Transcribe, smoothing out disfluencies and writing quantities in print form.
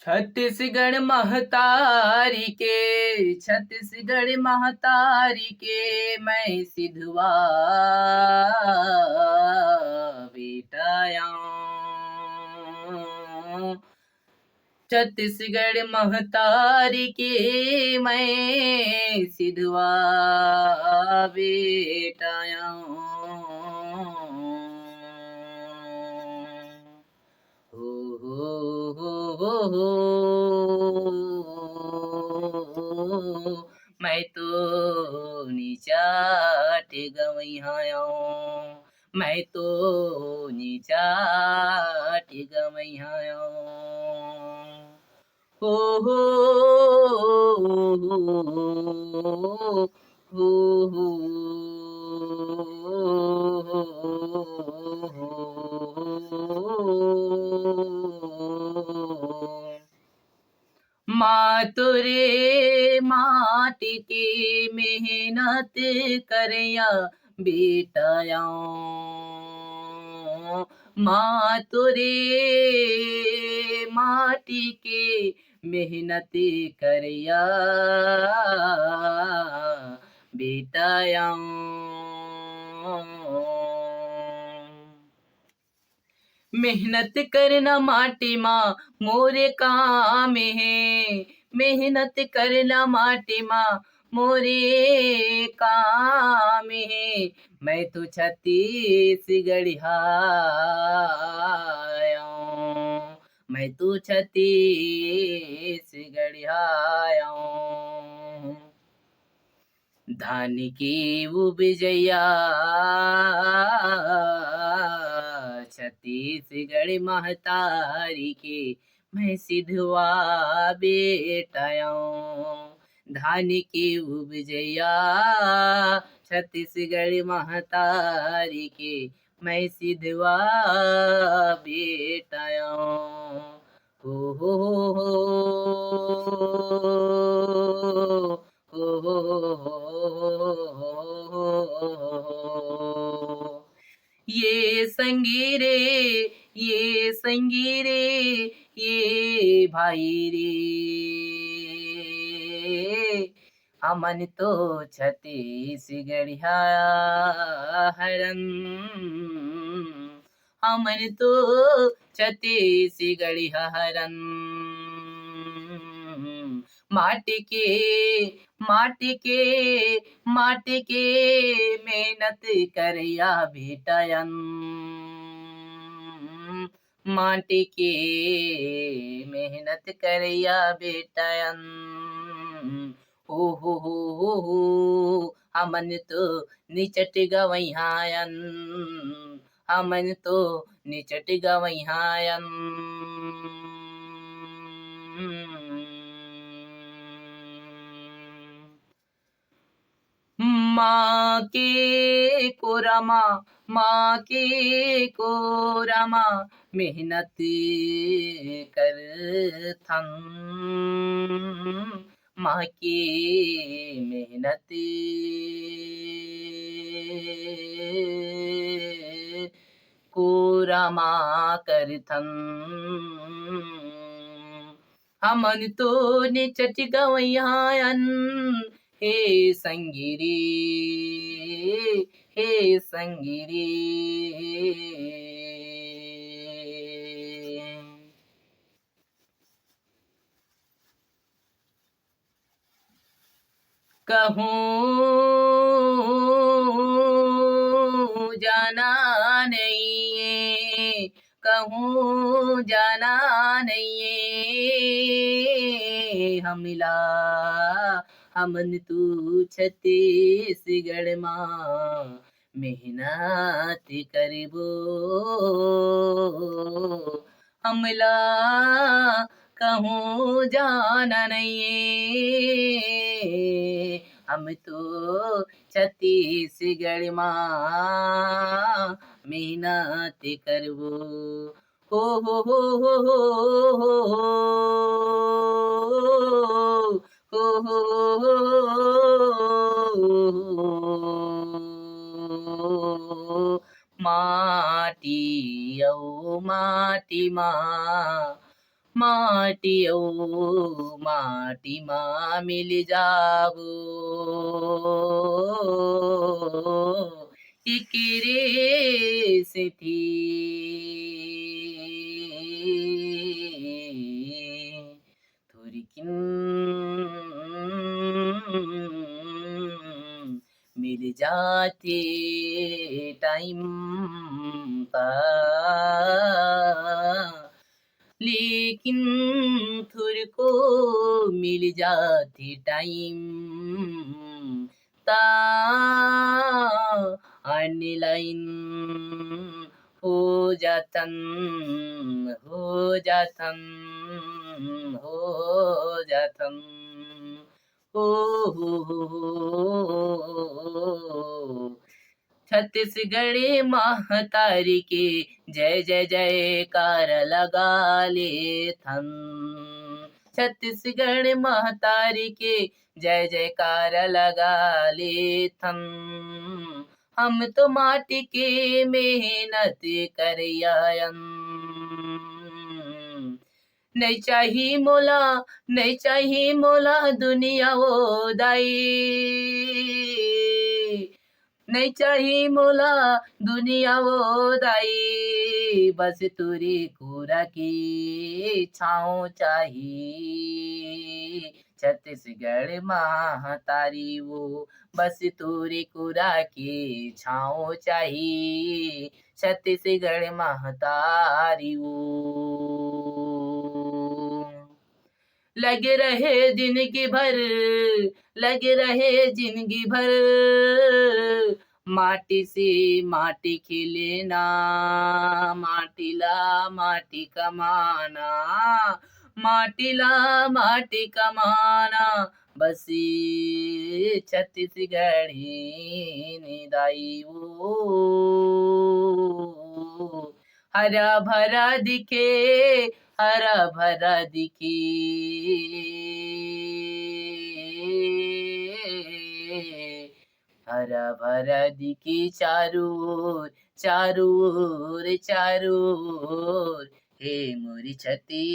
छत्तीसगढ़ महतारी के, छत्तीसगढ़ महतारी के मैं सिधवा बेटाया। छत्तीसगढ़ महतारी के मैं सिधवा बेटाया। हो हो मैं तो नीचाट गवैया। मैं तो नीचाट गवैया। हो हो हो मातुरे माटी की मेहनत करया बेटाया। मातुरे माटी की मेहनत करया बेटाया। मेहनत करना माटी माँ मोरे काम है। मेहनत करना माटी माँ मोरे काम है। मैं तो छत्तीसगढ़िया। मैं तो छत्तीसगढ़िया। धान की उपजैया छत्तीसगढ़ महतारी के मैं सिधवा बेटाया। धान की उपजैया छत्तीसगढ़ महतारी के मैं सिधवा बेटाया। हो हो ये संगीरे, ये संगीरे, ये भाई रे हमन तो छत्तीसगढ़िया हरन। हमन तो छत्तीसगढ़िया हरन। माटी के माटी के माटी के मेहनत करया बेटायन। माटी के मेहनत करया बेटायन। ओ हो हमन तो निचट गवैयायन। हमन तो निचट गवैयायन। माँ के कोरमा, माँ के कोरमा मेहनत कर थन। माँ की मेहनत कोरमा कर थन। हमन तो निचट गवैयायन। हे संगिरी, हे संगिरी। कहूँ जाना नहीं है, कहूँ जाना नहीं है। हमला हमन तू छत्तीसगढ़ माँ मेहनत करबो। हमला कहूँ जाना नहीं है। हम तो छत्तीसगढ़ माँ मेहनत करबो। हो हो हो हो हो हो हो माटी औ माटी माँ माटियो माटी मा मिल जाबो इकरे से थी थोड़ी किन मिल जाते टाइम का लेकिन थोड़े को मिल जाती टाइम ता आने लाइन हो जातन हो जातन हो जातन हो छत्तीसगढ़ महतारी के जय जय जयकार लगा ले थन छत्तीसगढ़ महतारी के जय जयकार लगा ले थन हम तो माटी के मेहनत करियायन नहीं चाहिए मोला नहीं चाहिए मोला दुनिया वो दाई नहीं चाहिए मोला दुनिया वो दाई बस तुरी कुरा की छाँव चाहिए छत्तीसगढ़ महतारी वो बस तुरी कुरा की छाँव चाहिए छत्तीसगढ़ महतारी वो लगे रहे जिंदगी भर लगे रहे जिंदगी भर माटी से माटी खिलेना माटी ला माटी कमाना माटी ला माटी कमाना बसी छत्तीसगढ़ी निदाई वो हरा भरा दिखे हरा भरा दिखे हरा भरा दिखे चारों ओर चारों ओर चारों ओर हे मोरी छत्ती